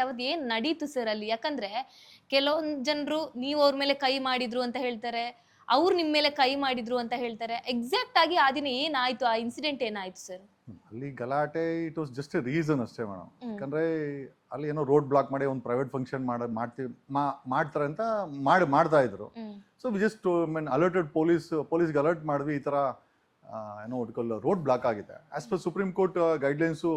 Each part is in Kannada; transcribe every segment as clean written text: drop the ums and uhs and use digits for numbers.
ಅವತ್ತು ಏನ್ ನಡೀತು ಸರ್ ಅಲ್ಲಿ? ಯಾಕಂದ್ರೆ ಕೆಲವೊಂದ್ ಜನರು ನೀವು ಅವ್ರ ಮೇಲೆ ಕೈ ಮಾಡಿದ್ರು ಅಂತ ಹೇಳ್ತಾರೆ, ಅವ್ರು ನಿಮ್ ಮೇಲೆ ಕೈ ಮಾಡಿದ್ರು ಅಂತ ಹೇಳ್ತಾರೆ. ಎಕ್ಸಾಕ್ಟ್ ಆಗಿ ಆ ದಿನ ಏನಾಯ್ತು? ಆ ಇನ್ಸಿಡೆಂಟ್ ಏನಾಯ್ತು ಸರ್? ಅಲ್ಲಿ ಗಲಾಟೆ it was just A reason ಅಷ್ಟೇ ಮೇಡಮ್. ಯಾಕಂದ್ರೆ ಅಲ್ಲಿ ಏನೋ ರೋಡ್ ಬ್ಲಾಕ್ ಮಾಡಿ ಒಂದು ಪ್ರೈವೇಟ್ ಫಂಕ್ಷನ್ ಮಾಡ್ತಾರೆ ಅಂತ ಮಾಡ್ತಾ ಇದ್ರು. ಸೊ ವಿ ಜಸ್ಟ್ ಅಲರ್ಟೆಡ್ ಪೊಲೀಸ್ಗೆ ಅಲರ್ಟ್ ಮಾಡಿದ್ವಿ, ಈ ತರ ಏನೋ ಒಟ್ಕೊಳ್ಳೋ ರೋಡ್ ಬ್ಲಾಕ್ ಆಗಿದೆ. As per supreme court guidelines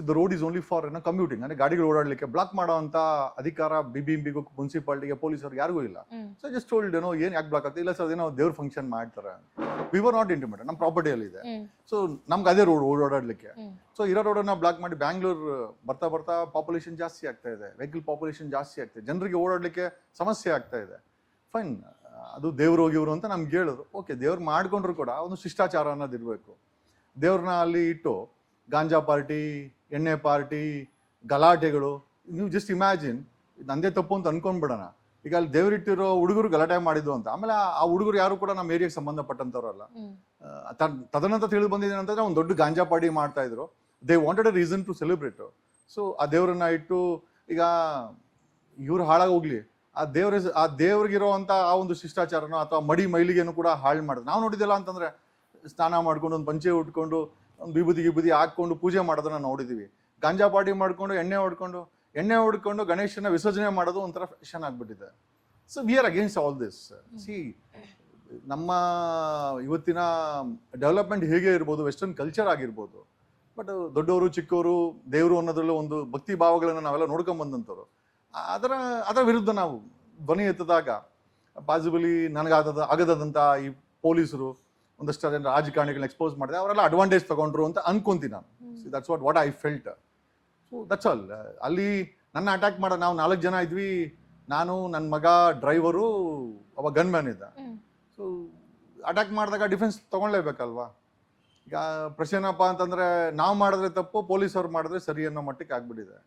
the road is only for ಏನೋ ಕಮ್ಯೂಟಿಂಗ್, ಅಂದ್ರೆ ಗಾಡಿಗಳು ಓಡಾಡಲಿಕ್ಕೆ. ಬ್ಲಾಕ್ ಮಾಡೋ ಅಂತ ಅಧಿಕಾರ ಬಿಬಿಎಂಪಿಗೂ ಮುನ್ಸಿಪಾಲಿಟಿಗೆ ಪೊಲೀಸರು ಯಾರಿಗೂ ಇಲ್ಲ. ಸೊ ಜಸ್ಟ್ ಟೋಲ್ಡ್ ಏನೋ ಏನ್ ಯಾಕೆ ಬ್ಲಾಕ್ ಆಗ್ತದೆ, ಇಲ್ಲ ಸರ್ ಅದೇನೋ ದೇವ್ರ ಫಂಕ್ಷನ್ ಮಾಡ್ತಾರೆ. ವಿ ವರ್ ನಾಟ್ ಇಂಟಿಮೇಟೆಡ್, ನಮ್ಮ ಪ್ರಾಪರ್ಟಿಯಲ್ಲಿ ಇದೆ. ಸೊ ನಮ್ಗೆ ಅದೇ ರೋಡ್ ಓಡಾಡ್ಲಿಕ್ಕೆ. ಸೊ ಇರೋ ರೋಡನ್ನ ಬ್ಲಾಕ್ ಮಾಡಿ ಬ್ಯಾಂಗ್ಳೂರ್ ಬರ್ತಾ ಬರ್ತಾ ಪಾಪ್ಯುಲೇಷನ್ ಜಾಸ್ತಿ ಆಗ್ತಾ ಇದೆ, ವೆಹಿಕಲ್ ಪಾಪ್ಯುಲೇಷನ್ ಜಾಸ್ತಿ ಆಗ್ತಾ ಇದೆ, ಜನರಿಗೆ ಓಡಾಡ್ಲಿಕ್ಕೆ ಸಮಸ್ಯೆ ಆಗ್ತಾ ಇದೆ. ಫೈನ್, ಅದು ದೇವ್ರು ಇವರು ಅಂತ ನಮ್ಗೆ ಹೇಳಿದ್ರು. ಓಕೆ, ದೇವ್ರು ಮಾಡ್ಕೊಂಡ್ರು ಕೂಡ ಒಂದು ಶಿಷ್ಟಾಚಾರ ಅನ್ನೋದು ಇರಬೇಕು. ದೇವ್ರನ್ನ ಅಲ್ಲಿ ಇಟ್ಟು ಗಾಂಜಾ ಪಾರ್ಟಿ, ಎಣ್ಣೆ ಪಾರ್ಟಿ, ಗಲಾಟೆಗಳು, ನೀವು ಜಸ್ಟ್ ಇಮ್ಯಾಜಿನ್, ನಂದೇ ತಪ್ಪು ಅಂತ ಅನ್ಕೊಂಡ್ಬಿಡೋಣ. ಈಗ ಅಲ್ಲಿ ದೇವ್ರಿಟ್ಟಿರೋ ಹುಡುಗರು ಗಲಾಟೆ ಮಾಡಿದ್ದು ಅಂತ, ಆಮೇಲೆ ಆ ಹುಡುಗರು ಯಾರು ಕೂಡ ನಮ್ಮ ಏರಿಯಾಗೆ ಸಂಬಂಧಪಟ್ಟಂತವ್ರಲ್ಲ. ತದನಂತರ ತಿಳಿದು ಬಂದಿದ್ದೇನೆ ಅಂತಂದ್ರೆ ಒಂದು ದೊಡ್ಡ ಗಾಂಜಾ ಪಾರ್ಟಿ ಮಾಡ್ತಾ ಇದ್ರು. They wanted a reason to celebrate. So ಆ ದೇವ್ರನ್ನ ಇಟ್ಟು ಈಗ ಇವ್ರು ಹಾಳಾಗೋಗ್ಲಿ, ಆ ದೇವ್ರಿಗಿರೋ ಅಂತ ಆ ಒಂದು ಶಿಷ್ಟಾಚಾರನೋ ಅಥವಾ ಮೈಲಿಗೆನೂ ಕೂಡ ಹಾಳು ಮಾಡಿದ್ರು. ನಾವು ನೋಡಿದಿಲ್ಲ ಅಂತಂದ್ರೆ ಸ್ನಾನ ಮಾಡ್ಕೊಂಡು ಒಂದು ಪಂಚೆ ಉಟ್ಕೊಂಡು ಒಂದು ವಿಭೂತಿ ಹಾಕೊಂಡು ಪೂಜೆ ಮಾಡೋದನ್ನ ನೋಡಿದೀವಿ. ಗಾಂಜಾ ಪಾರ್ಟಿ ಮಾಡ್ಕೊಂಡು ಎಣ್ಣೆ ಹೊಡ್ಕೊಂಡು ಗಣೇಶನ ವಿಸರ್ಜನೆ ಮಾಡೋದು ಒಂಥರ ಫ್ಯಾಷನ್ ಆಗ್ಬಿಟ್ಟಿದೆ. So we are against all this. C, ನಮ್ಮ ಇವತ್ತಿನ ಡೆವಲಪ್ಮೆಂಟ್ ಹೇಗೆ ಇರ್ಬೋದು, ವೆಸ್ಟರ್ನ್ ಕಲ್ಚರ್ ಆಗಿರ್ಬೋದು, ಬಟ್ ದೊಡ್ಡವರು ಚಿಕ್ಕವರು ದೇವರು ಅನ್ನೋದ್ರಲ್ಲೂ ಒಂದು ಭಕ್ತಿ ಭಾವಗಳನ್ನು ನಾವೆಲ್ಲ ನೋಡ್ಕೊಂಡ್ ಬಂದಂಥವ್ರು. ಅದರ ವಿರುದ್ಧ ನಾವು ಧ್ವನಿ ಎತ್ತದಾಗ ಪಾಸಿಬಲಿ ಆಗದಂತ ಈ ಪೊಲೀಸರು ಒಂದಷ್ಟು ಜನ ರಾಜಕಾರಣಿಗಳನ್ನ ಎಕ್ಸ್ಪೋಸ್ ಮಾಡಿದೆ, ಅವರೆಲ್ಲ ಅಡ್ವಾಂಟೇಜ್ ತಗೊಂಡ್ರು ಅಂತ ಅನ್ಕೊಂತೀನಿ ನಾನು. That's what I felt. So that's all. ಅಲ್ಲಿ ನನ್ನ ಅಟ್ಯಾಕ್ ಮಾಡೋ ನಾವು 4 ಜನ ಇದ್ವಿ. ನಾನು, ನನ್ನ ಮಗ, ಡ್ರೈವರು, ಅವ ಗನ್ ಮ್ಯಾನ್ ಇದ್ದ. ಸೊ ಅಟ್ಯಾಕ್ ಮಾಡಿದಾಗ ಡಿಫೆನ್ಸ್ ತಗೊಳ್ಳೇಬೇಕಲ್ವಾ. ಈಗ ಪ್ರಶ್ನೆ ಏನಪ್ಪ ಅಂತಂದ್ರೆ, ನಾವು ಮಾಡಿದ್ರೆ ತಪ್ಪು, ಪೊಲೀಸವ್ರು ಮಾಡಿದ್ರೆ ಸರಿ ಅನ್ನೋ ಮಟ್ಟಕ್ಕೆ ಆಗ್ಬಿಟ್ಟಿದೆ.